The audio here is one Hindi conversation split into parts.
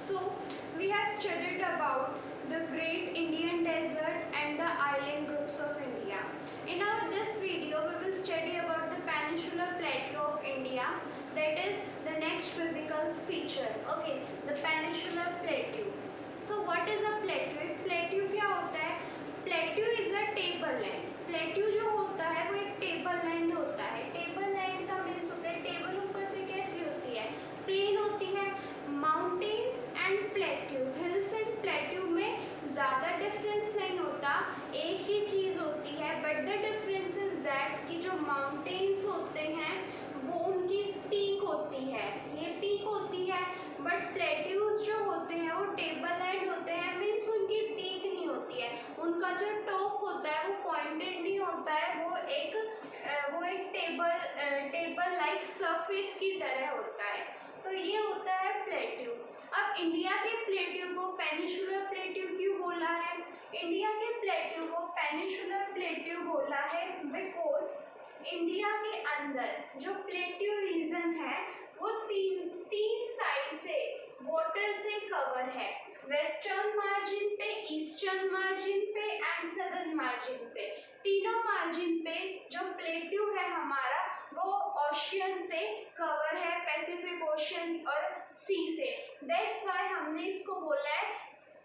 So, we have studied about the great Indian desert and the island groups of India. In this video, we will study about the peninsular plateau of India, that is the next physical feature. Okay, the peninsular plateau. So, what is a plateau? एक plateau क्या होता है? Plateau is a tableland. Plateau जो होता है वो एक tableland होता है. Tableland का मीन्स होता है टेबल ऊपर से कैसी होती है? प्लेन होती है. Mountains and plateau, hills and plateau में ज़्यादा डिफरेंस नहीं होता, एक ही चीज़ होती है. But the difference is that कि जो माउंटेन्स होते हैं वो उनकी पीक होती है, ये पीक होती है. बट प्लेट्यूज जो होते हैं वो टेबललैंड होते हैं, मीन्स उनकी पीक नहीं होती है. उनका जो टॉप होता है वो पॉइंटेड नहीं होता है, वो एक टेबल लाइक सरफेस की तरह होता है. तो ये होता है प्लेट्यू. अब इंडिया के प्लेट्यू को पेनिनसुलर प्लेट्यू क्यों बोला है? इंडिया के प्लेट्यू को पेनिनसुलर प्लेट्यू बोला है बिकॉज इंडिया के अंदर जो प्लेट्यू रीजन है वो तीन साइड से वाटर से कवर है. वेस्टर्न मार्जिन पे, ईस्टर्न मार्जिन पे एंड सदर्न मार्जिन पे. तीनों मार्जिन पे जो प्लेट्यू है हमारा वो ओशियन से कवर है, पैसिफिक ओशियन और सी से. दैट्स वाई हमने इसको बोला है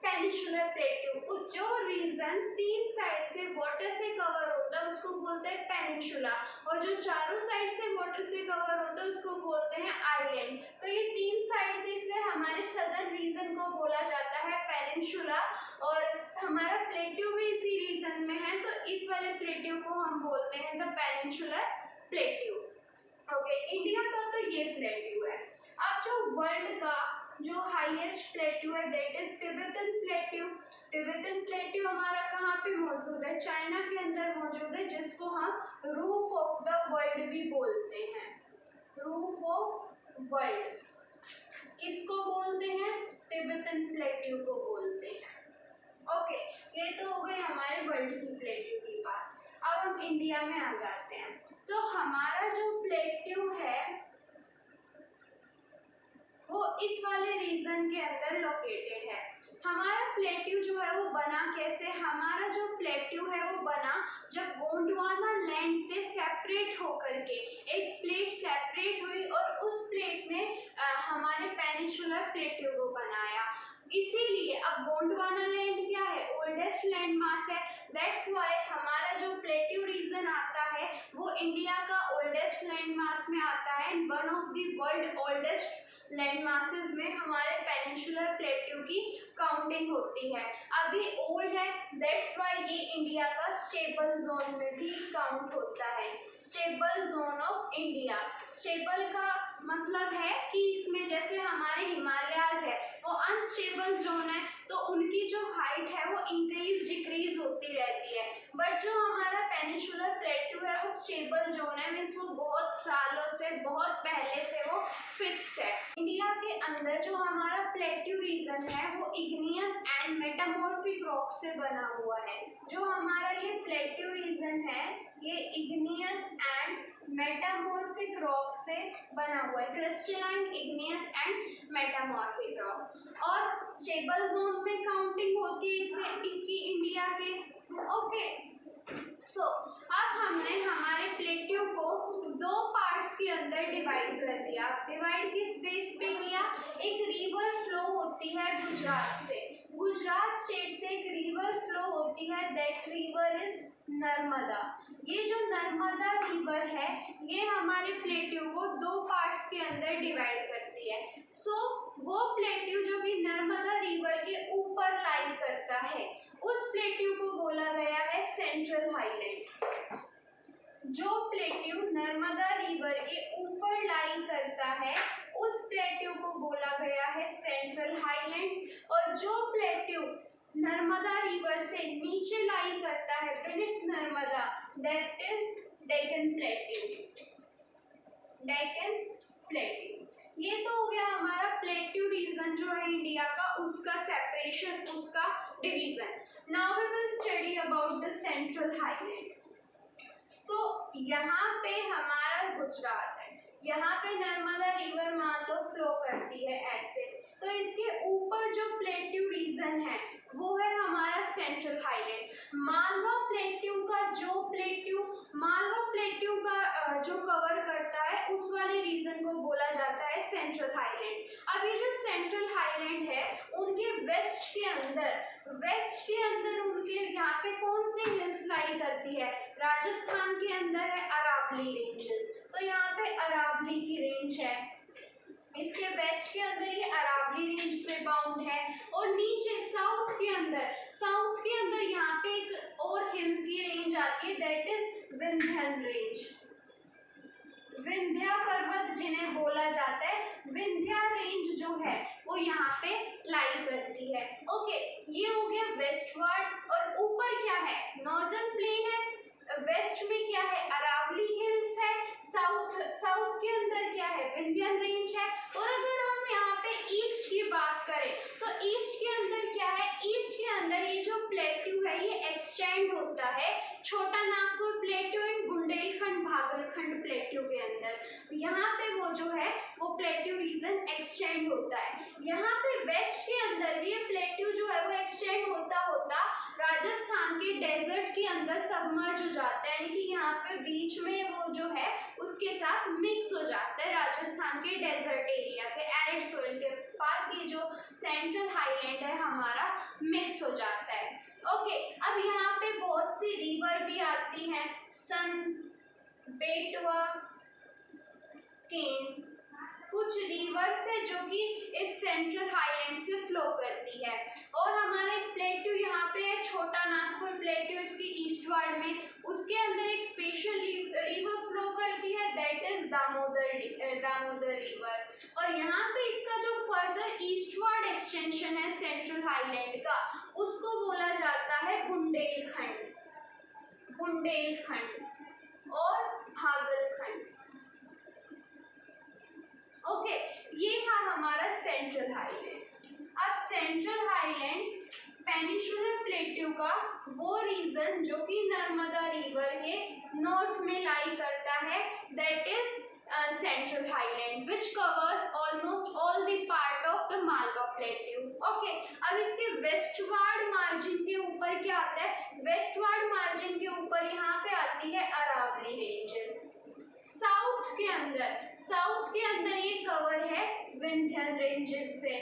पेनिनसुलर प्लेट्यू. जो रीजन तीन साइड से वाटर से कवर होता है उसको बोलते हैं पेनिनसुला, और जो चारों साइड से वाटर से कवर होता है उसको बोलते हैं आइलैंड. तो ये तीन साइड से, इसलिए हमारे सदर्न रीजन को बोला जाता है पेनिनसुला, और हमारा प्लेट्यू भी इसी रीजन में है, तो इस वाले प्लेट्यू को हम बोलते हैं the peninsular plateau. Okay, India का तो ये प्लेट्यू है. अब जो वर्ल्ड का जो हाईएस्ट प्लेट्यू है that is Tibetan plateau. Tibetan plateau हमारा कहाँ पे मौजूद है? चाइना के अंदर मौजूद है, जिसको हम रूफ ऑफ द वर्ल्ड भी बोलते हैं. रूफ ऑफ वर्ल्ड किसको बोलते हैं? तिब्बतन प्लेट्यू को बोलते हैं. ओके, ये तो हो गई हमारे वर्ल्ड की प्लेट्यू की बात. अब हम इंडिया में आ जाते हैं. तो हमारा जो प्लेट्यू है वो इस वाले रीजन के अंदर लोकेटेड है. हमारा प्लेट्यू जो है वो बना कैसे? हमारा जो प्लेट्यू है वो बना जब गोंडवाना लैंड से सेपरेट होकर के एक प्लेट सेपरेट हुई और उस प्लेट ने हमारे पेनिनसुलर प्लेट्यू को बनाया. इसीलिए अब गोंडवाना लैंड क्या है? ओल्डेस्ट लैंड मास है. दैट्स वाई हमारा जो प्लेट्यू रीजन आता है वो इंडिया का ओल्डेस्ट लैंड मास में आता है, and one of the world oldest land masses में हमारे पेनिनसुलर प्लेट्यू की काउंटिंग होती है. अभी ओल्ड है, दैट्स वाई ये इंडिया का स्टेबल जोन में भी काउंट होता है. Stable zone of India. Stable का मतलब है कि इसमें जैसे हमारे हिमालयाज है वो अनस्टेबल जोन है, तो उनकी जो हाइट है वो इंक्रीज डिक्रीज होती रहती है. बट जो हमारा पेनिनसुलर प्लेट्यू है वो स्टेबल जोन है, मीन्स वो बहुत सालों से, बहुत पहले से वो फिक्स है. इंडिया के अंदर जो हमारा प्लेट्यू रीजन है वो इग्नियस एंड मेटामॉर्फिक रॉक से बना हुआ है. जो हमारा ये प्लेट्यू रीजन है ये इग्नियस एंड मेटामॉर्फिक रॉक से बना हुआ है. Crystalline, igneous and metamorphic rock. और स्टेबल जोन में काउंटिंग होती है इसकी इंडिया के. ओके, सो अब हमने हमारे प्लेट्यू को दो पार्ट्स के अंदर डिवाइड कर दिया. डिवाइड किस बेस पे किया? एक रिवर फ्लो होती है गुजरात से. गुजरात स्टेट से एक रिवर फ्लो होती है, दैट रिवर इज नर्मदा. ये जो नर्मदा रिवर है ये हमारे प्लेट्यू को दो पार्ट्स के अंदर डिवाइड करती है. सो वो प्लेट्यू जो कि नर्मदा रिवर के ऊपर लाई करता है उस प्लेट्यू को बोला गया है सेंट्रल हाईलैंड. जो प्लेट्यू नर्मदा रिवर के ऊपर लाई करता है उस प्लेट्यू को बोला गया है सेंट्रल हाईलैंड. और जो प्लेट्यू नर्मदा रिवर से नीचे लाई करता है beneath Narmada, that is Deccan plateau. Deccan plateau. ये तो हो गया हमारा प्लेट्यू रीजन जो है इंडिया का, उसका सेपरेशन, उसका division. Now we will study about the central highland. So यहाँ पे हमारा गुजरात है. यहाँ पे नर्मदा रिवर मान लो फ्लो करती है ऐसे, तो इसके ऊपर जो प्लेट्यू रीजन है वो है हमारा सेंट्रल हाईलैंड। मालवा प्लेट्यू का जो कवर करता है उस वाले रीजन को बोला जाता है सेंट्रल हाईलैंड। अब ये जो सेंट्रल हाईलैंड है उनके वेस्ट के अंदर उनके यहाँ पे कौन सी हिल्स लाई करती है? राजस्थान के अंदर है अरावली रेंजेस, तो यहाँ पे अरावली की रेंज है, इसके वेस्ट के अंदर ये अरावली रेंज से बाउंड है। और नीचे साउथ के अंदर यहाँ पे एक और हिल की रेंज आती है, that is Vindhyan range. Vindhya पर्वत जिन्हें बोला जाता है, विंध्या रेंज जो है वो यहाँ पे लाई करती है। ओके, ये हो गया वेस्टवर्ड। और ऊपर क्या है? नॉर्दर्न प्लेन है, वेस्ट में क्या है? अरावली हिल्स है, साउथ के अंदर क्या है? विंध्यन रेंज है। और अगर हम यहाँ पे ईस्ट की बात करें तो ईस्ट के अंदर क्या है? ईस्ट के अंदर ये जो प्लेट्यू है ये एक्सटेंड होता है Chota Nagpur plateau and Bundelkhand Baghelkhand plateau के अंदर। यहाँ पे वो जो है वो प्लेट्यू रीजन एक्सटेंड होता है। यहाँ पे वेस्ट के अंदर भी ये प्लेट्यू जो है वो एक्सटेंड होता होता राजस्थान के डेजर्ट के अंदर सबमर्ज हो जाता है, यानी कि यहाँ पे बीच में वो जो है उसके साथ मिक्स हो जाता है। राजस्थान के डेजर्ट एरिया के एरिड सोइल के पास ये जो सेंट्रल हाईलैंड है हमारा मिक्स हो जाता है। ओके, अब यहाँ पे बहुत सी रिवर भी आती हैं, सन, बेटवा, केन, कुछ रिवर्स है जो कि इस सेंट्रल हाईलैंड से फ्लो करती है। और हमारा एक प्लेट्यू यहाँ पे है छोटा नागपुर प्लेट्यू, इसके ईस्टवर्ड में, उसके अंदर एक स्पेशल रिवर फ्लो करती है, दैट इज दामोदर रिवर। और यहाँ पे इसका जो फर्दर ईस्टवर्ड एक्सटेंशन है सेंट्रल हाईलैंड का उसको बोला जाता है बुंदेलखंड और भागलखंड। ओके, ये था हमारा सेंट्रल हाईलैंड। अब सेंट्रल हाईलैंड पेनिनसुलर प्लेट्यू का वो रीजन जो कि नर्मदा रिवर के नॉर्थ में लाई करता है, that is central highland which covers almost all the part of the Malwa plateau. Okay, अब इसके वेस्टवर्ड मार्जिन के ऊपर क्या आता है? वेस्टवर्ड मार्जिन के ऊपर यहाँ पे आती है अरावली रेंजेस। साउथ के अंदर ये कवर है विंध्यन रेंजेस से,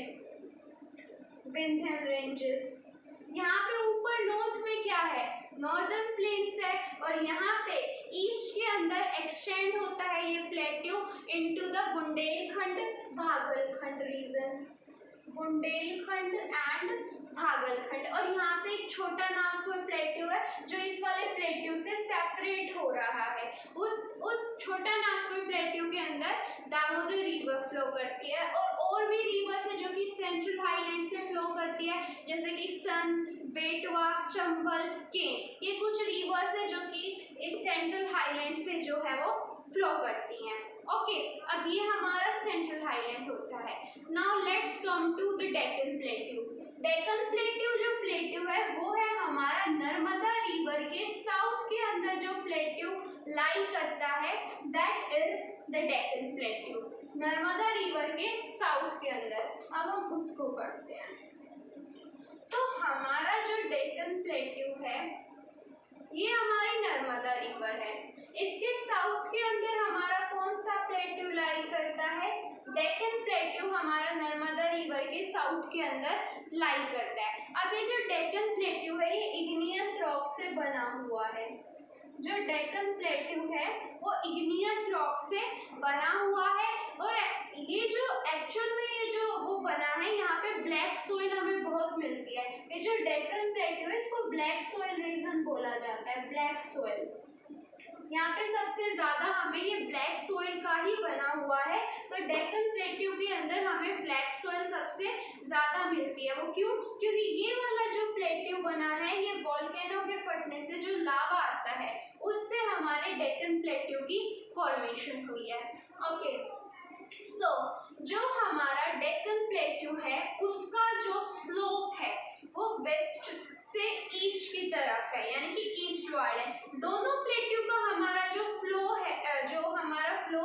विंध्यन रेंजेस। यहाँ पे ऊपर नॉर्थ में क्या है? नॉर्दर्न प्लेन्स है। और यहाँ पे ईस्ट के अंदर एक्सटेंड होता है ये plateau into the Bundelkhand Baghelkhand region, Bundelkhand and Baghelkhand. और यहाँ पे एक छोटा नागपुर प्लेट्यू है जो इस वाले प्लेट्यू से सेपरेट हो रहा है। उस छोटा नागपुर प्लेट्यू के अंदर दामोदर रिवर फ्लो करती है और भी रिवर्स है जो कि सेंट्रल हाईलैंड से फ्लो करती है, जैसे कि सन, बेटवा, चंबल, केन। ये कुछ रिवर्स है जो कि इस सेंट्रल हाईलैंड से जो है वो फ्लो करती हैं। ओके, अब ये हमारा सेंट्रल हाईलैंड होता है। Now let's come to the Deccan plateau. Deccan plateau जो प्लेट्यू है वो है हमारा नर्मदा रिवर के साउथ के अंदर जो प्लेट्यू लाई करता है, that is the Deccan plateau, Narmada river के साउथ के अंदर। अब हम उसको पढ़ते हैं। तो हमारा जो डेक्कन प्लेट्यू है ये हमारी नर्मदा रिवर है, इसके साउथ के अंदर हमारा कौन सा प्लेट्यू लाई करता है? डेक्कन प्लेट्यू हमारा नर्मदा रिवर के साउथ के अंदर लाई करता है। अब ये जो डेक्कन प्लेट्यू है ये इग्नियस रॉक से बना हुआ है। जो डेक्कन प्लेट्यू है वो इग्नियस रॉक से बना हुआ है। और ये जो एक्चुअल में ये जो वो बना है, यहाँ पे ब्लैक सोइल हमें बहुत मिलती है। ये जो डेक्कन प्लेट्यू है इसको ब्लैक सोइल रीजन बोला जाता है, ब्लैक सोइल। यहाँ पे सबसे ज्यादा हमें ये ब्लैक सोइल का ही बना हुआ है, तो डेक्कन प्लेट्यू के अंदर हमें ब्लैक सोइल सबसे ज्यादा मिलती है। वो क्यों? क्योंकि ये वाला जो प्लेट्यू बना है ये वोल्केनो के फटने से जो लावा आता है उससे हमारे डेक्कन प्लेट्यू की फॉर्मेशन हुई है। ओके, सो जो हमारा डेक्कन प्लेट्यू है उसका जो स्लोप है वो वेस्ट से ईस्ट की तरफ है, यानी कि ईस्टवर्ड है। दोनों प्लेट्यू का हमारा जो फ्लो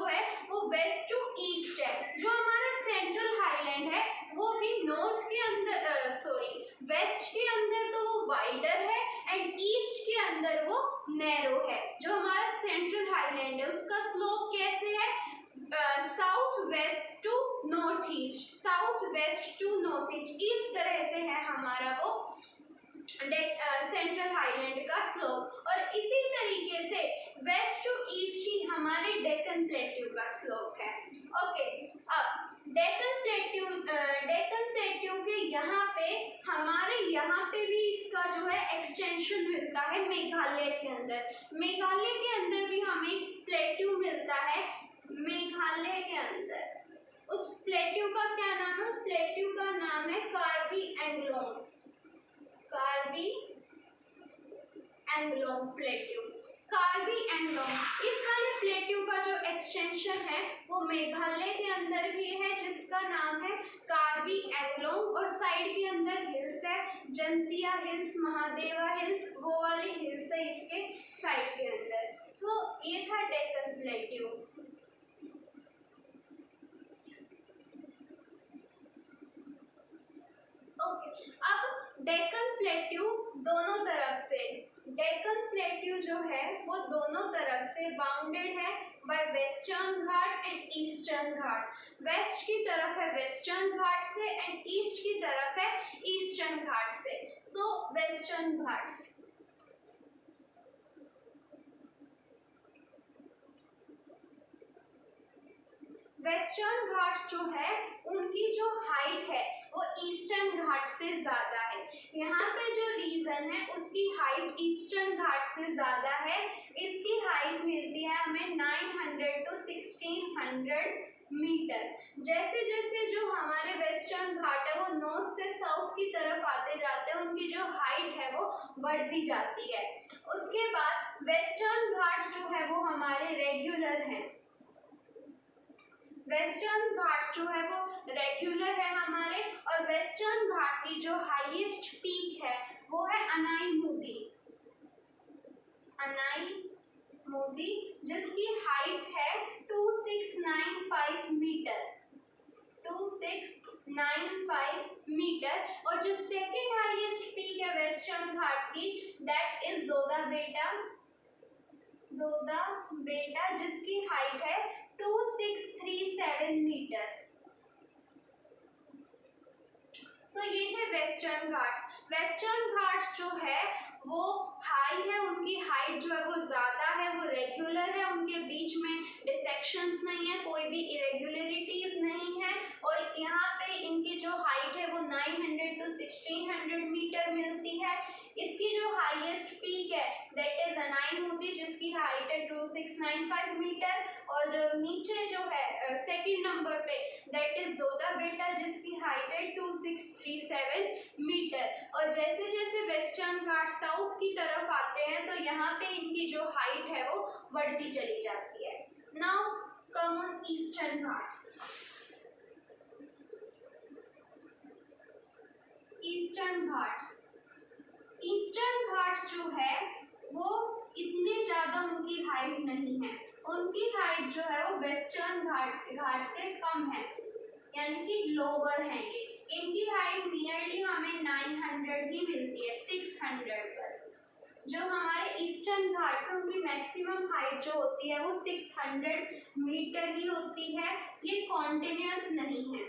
है वो वेस्ट टू ईस्ट है। जो हमारा सेंट्रल हाईलैंड है वो भी नॉर्थ के अंदर वेस्ट के अंदर तो वो वाइडर है एंड ईस्ट के अंदर वो नैरो है। जो हमारा सेंट्रल हाईलैंड है उसका स्लोप कैसे है, south west to north east, south west to north east, इस तरह से है हमारा वो सेंट्रल हाईलैंड का स्लोप। और इसी तरीके से वेस्ट टू ईस्ट ही हमारे डेक्कन प्लेट्यू का स्लोप है। ओके, अब डेक्कन प्लेट्यू के यहाँ पे भी इसका जो है एक्सटेंशन मिलता है मेघालय के अंदर। मेघालय के अंदर भी हमें प्लेट्यू मिलता है, मेघालय के अंदर। उस प्लेट्यू का क्या नाम है, उस प्लेट्यू का नाम है कार्बी एंग्लोंग, कार्बी एंग्लोंग प्लेट्यू, कार्बी एंग्लोंग। इस वाले प्लेट्यू का जो एक्सटेंशन है वो मेघालय के अंदर भी है जिसका नाम है कार्बी एंग्लोंग, और साइड के अंदर हिल्स है, जंतिया हिल्स, महादेवा हिल्स, वो वाली हिल्स है इसके साइड के अंदर। तो ये था डेक्कन प्लेट्यू। ओके, अब डेक्कन प्लेट्यू दोनों तरफ से, डेक्कन प्लेट्यू जो है वो दोनों तरफ से बाउंडेड है by western Ghat and eastern Ghat. West की तरफ है वेस्टर्न घाट से एंड ईस्ट की तरफ है ईस्टर्न घाट से। सो वेस्टर्न घाट्स, वेस्टर्न घाट्स जो है उनकी जो हाइट है वो ईस्टर्न घाट से ज़्यादा है। यहाँ पे जो रीजन है उसकी हाइट ईस्टर्न घाट से ज़्यादा है। इसकी हाइट मिलती है हमें 900 to 1600 मीटर। जैसे जैसे जो हमारे वेस्टर्न घाट है वो नॉर्थ से साउथ की तरफ आते जाते हैं, उनकी जो हाइट है वो बढ़ती जाती है। उसके बाद वेस्टर्न घाट जो है वो हमारे रेगुलर हैं, वेस्टर्न घाट जो है वो रेगुलर है हमारे। और वेस्टर्न घाट की जो हाईएस्ट पीक है वो है अनाई मोदी, अनाई मोदी, जिसकी हाइट है 2695 मीटर, 2695 मीटर। और जो सेकेंड हाईएस्ट पीक है वेस्टर्न घाट की दैट इज दोदा बेटा, दोदा बेटा, जिसकी हाइट है 2637 मीटर। सो ये थे वेस्टर्न घाट्स। वेस्टर्न घाट्स जो है वो हाई है, उनकी हाइट जो है वो ज़्यादा है, वो रेगुलर है, उनके बीच में डिसेक्शंस नहीं है, कोई भी इरेगुलरिटीज नहीं है। और यहाँ पे इनकी जो हाइट है वो 900 to 1600 मीटर मिलती है। इसकी जो हाईएस्ट पीक है दैट इज अनाई मोदी, जिसकी हाइट है 2695 मीटर। और जो नीचे जो है सेकंड नंबर पे दैट इज दोदा बेटा, जिसकी हाइट है 2637 मीटर। और जैसे जैसे वेस्टर्न घाट साउथ की तरफ आते हैं तो यहाँ पे इनकी जो हाइट है वो बढ़ती चली जाती है। Now come on eastern Ghats. Eastern Ghats, eastern Ghats जो है वो इतने ज़्यादा उनकी हाइट नहीं है, उनकी हाइट जो है वो वेस्टर्न घाट से कम है, यानी कि लोअर है ये। इनकी हाइट नियरली हमें 900 ही मिलती है, 600 प्लस। जो हमारे ईस्टर्न घाट से उनकी मैक्सिमम हाइट जो होती है वो 600 मीटर ही होती है। ये कॉन्टिन्यूस नहीं है,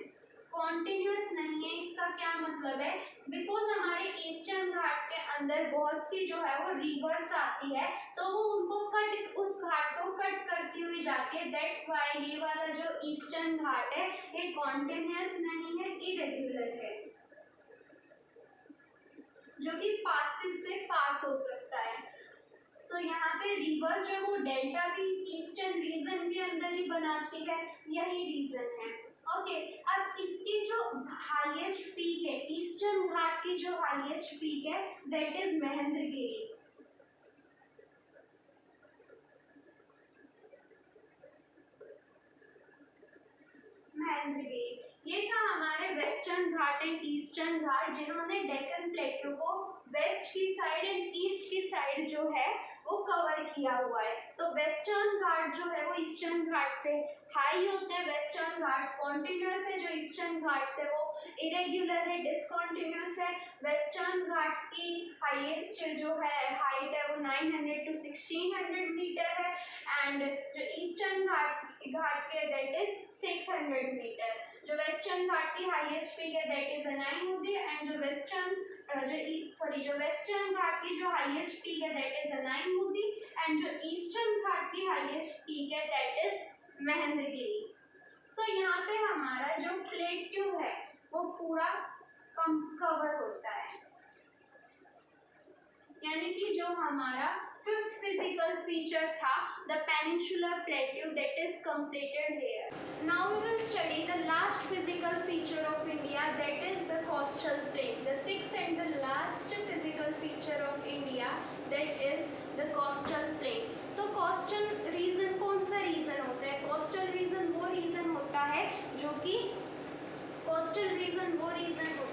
कॉन्टिन्यूस नहीं है। इसका क्या मतलब है, बिकॉज हमारे ईस्टर्न घाट के अंदर बहुत सी जो है वो रिवर्स आती है तो वो उनको कट, उस घाट को कट करती हुई जाती है। दैट्स व्हाई ये वाला जो ईस्टर्न घाट है ये कॉन्टिन्यूस नहीं है, इरेगुलर है, जो कि पासिस से पास हो सकता है। सो यहाँ पे रिवर्स जो है वो डेल्टा भी ईस्टर्न रीजन के अंदर ही बनाती है, यही रीजन है। ओके, अब इसकी जो हाईएस्ट पीक है, ईस्टर्न घाट की जो हाईएस्ट पीक है दैट इज महेंद्रगिरी। महेंद्रगिरी, ये था हमारे वेस्टर्न घाट एंड ईस्टर्न घाट, जिन्होंने डेक्कन प्लेट्यू को वेस्ट की साइड एंड ईस्ट की साइड जो है वो कवर किया हुआ है। तो वेस्टर्न घाट जो है वो ईस्टर्न घाट से हाई होते हैं, वेस्टर्न घाट कॉन्टिन्यूस है, जो ईस्टर्न घाट से वो इरेग्युलर है, डिसकॉन्टिन्यूस है। वेस्टर्न घाट की हाईएस्ट जो है हाइट है वो 900 to 1600 मीटर है, एंड जो ईस्टर्न घाट के दैट इज 600 मीटर। जो वेस्टर्न घाट की हाईएस्ट पीक है दैट इज अनाईमुदी, एंड जो वेस्टर्न घाट की जो हाईएस्ट पीक है दैट इज अनाईमुदी, एंड जो ईस्टर्न घाट की हाईएस्ट पीक है दैट इज महेंद्रगिरी। सो यहाँ पे हमारा जो प्लेट्यू है वो पूरा कवर होता है, यानी कि जो हमारा फिफ्थ फिजिकल फीचर था the peninsular plateau that is completed here. Now we will study the last physical feature of India that is the coastal plain. The sixth and the last physical feature of India that is the coastal plain. तो कोस्टल रीजन कौन सा रीजन होता है? कोस्टल रीजन वो रीजन होता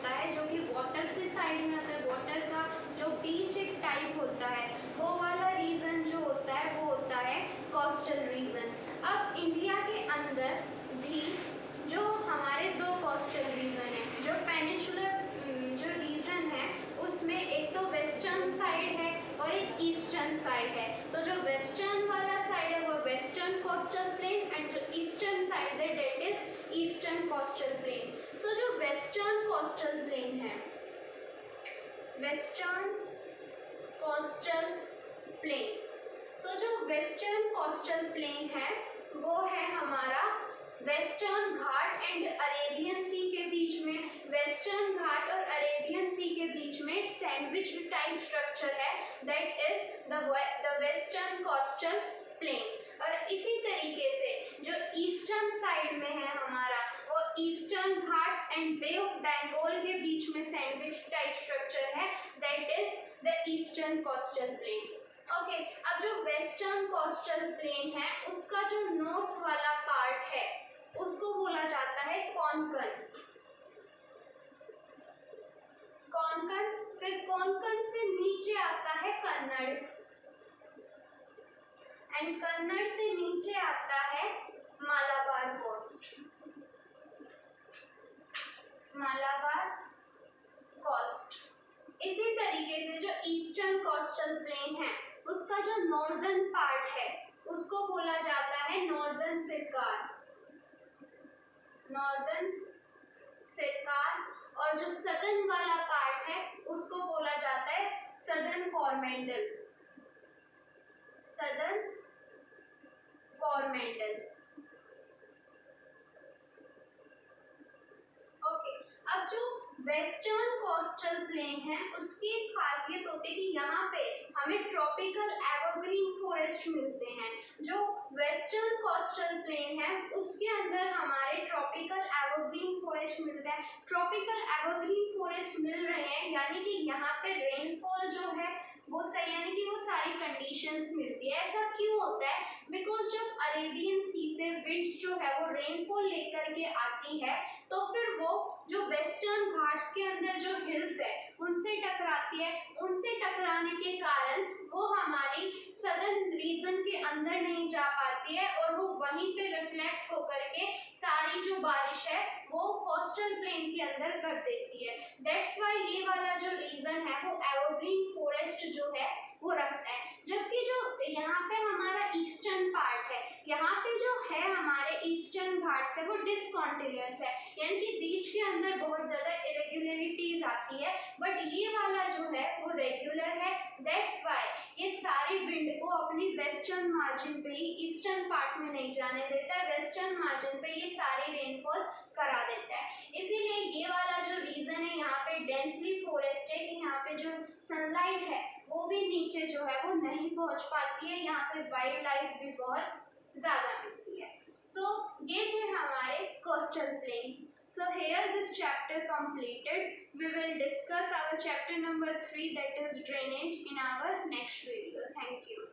है जो कि वाटर से साइड में होता है, वाटर का जो बीच एक टाइप होता है वो वाला रीजन जो होता है वो होता है कोस्टल रीजन। अब इंडिया के अंदर भी जो हमारे दो कोस्टल रीजन है, जो पेनिनसुलर जो रीजन है उसमें एक तो वेस्टर्न साइड है और एक ईस्टर्न साइड है। तो जो वेस्टर्न वाला साइड है वो वेस्टर्न कोस्टल प्लेन, एंड जो ईस्टर्न साइड है that is eastern coastal plain. So जो वेस्टर्न कोस्टल प्लेन है, वेस्टर्न कोस्टल प्लेन, जो वेस्टर्न कोस्टल प्लेन है वो है हमारा Western Ghat and Arabian Sea के बीच में, वेस्टर्न घाट और अरेबियन सी के बीच में सैंडविच टाइप स्ट्रक्चर है that is the western coastal plane. और इसी तरीके से जो ईस्टर्न साइड में है हमारा वो eastern Ghats and Bay of Bengal के बीच में सैंडविच टाइप स्ट्रक्चर है that is the eastern coastal plain. Okay, अब जो वेस्टर्न कोस्टल प्लेन है उसका जो नॉर्थ वाला पार्ट है उसको बोला जाता है कोंकण। फिर कोंकण से नीचे आता है कन्नड़, एंड कन्नड़ से नीचे आता है मालाबार कोस्ट। इसी तरीके से जो ईस्टर्न कोस्टल प्लेन है उसका जो नॉर्दर्न पार्ट है उसको बोला जाता है नॉर्दर्न सिरकार, और जो सदर्न वाला पार्ट है उसको बोला जाता है सदर्न कोरमेंडल। ओके, अब जो वेस्टर्न कोस्टल प्लेन है उसकी एक खासियत होती है कि यहाँ पे हमें ट्रॉपिकल एवरग्रीन फॉरेस्ट मिलते हैं। जो वेस्टर्न कोस्टल प्लेन है उसके अंदर हमारे ट्रॉपिकल एवरग्रीन फॉरेस्ट मिलते हैं। ट्रॉपिकल एवरग्रीन फॉरेस्ट मिल रहे हैं यानी कि यहाँ पे रेनफॉल जो है वो सही, यानी कि वो सारी कंडीशंस मिलती है। ऐसा क्यों होता है? बिकॉज जब अरेबियन सी से विंड्स जो है वो रेनफॉल लेकर के आती है तो फिर वो जो वेस्टर्न घाट्स के अंदर जो हिल्स है उनसे टकराती है, उनसे टकराने के कारण वो हमारी सदर्न रीजन के अंदर नहीं जा पाती है और वो वहीं पे रिफ्लेक्ट होकर के सारी जो बारिश है वो कोस्टल प्लेन के अंदर कर देती है। दैट्स व्हाई ये वाला जो रीजन है वो एवरग्रीन फॉरेस्ट जो है वो रखता है। जबकि जो यहाँ पे हमारा ईस्टर्न पार्ट है, यहाँ पे जो है हमारे ईस्टर्न घाट्स है वो डिसकॉन्टिन्यूअस है, यानी कि बीच के अंदर बहुत ज़्यादा इरेगुलरिटीज आती है, बट ये वाला जो है वो रेगुलर है। दैट्स व्हाई ये सारी विंड को अपनी वेस्टर्न मार्जिन पे ही, ईस्टर्न पार्ट में नहीं जाने देता है, वेस्टर्न मार्जिन पे ये सारी रेनफॉल करा देता है। इसीलिए ये वाला जो रीजन है यहाँ पे डेंसली फॉरेस्ट है कि यहाँ पे जो सनलाइट है वो भी नीचे जो है वो नहीं पहुँच पाती है, यहाँ पे वाइल्ड लाइफ भी बहुत ज़्यादा मिलती है। सो ये थे हमारे coastal planes. So here this chapter completed. We will discuss our chapter number 3 that is drainage in our next video. Thank you.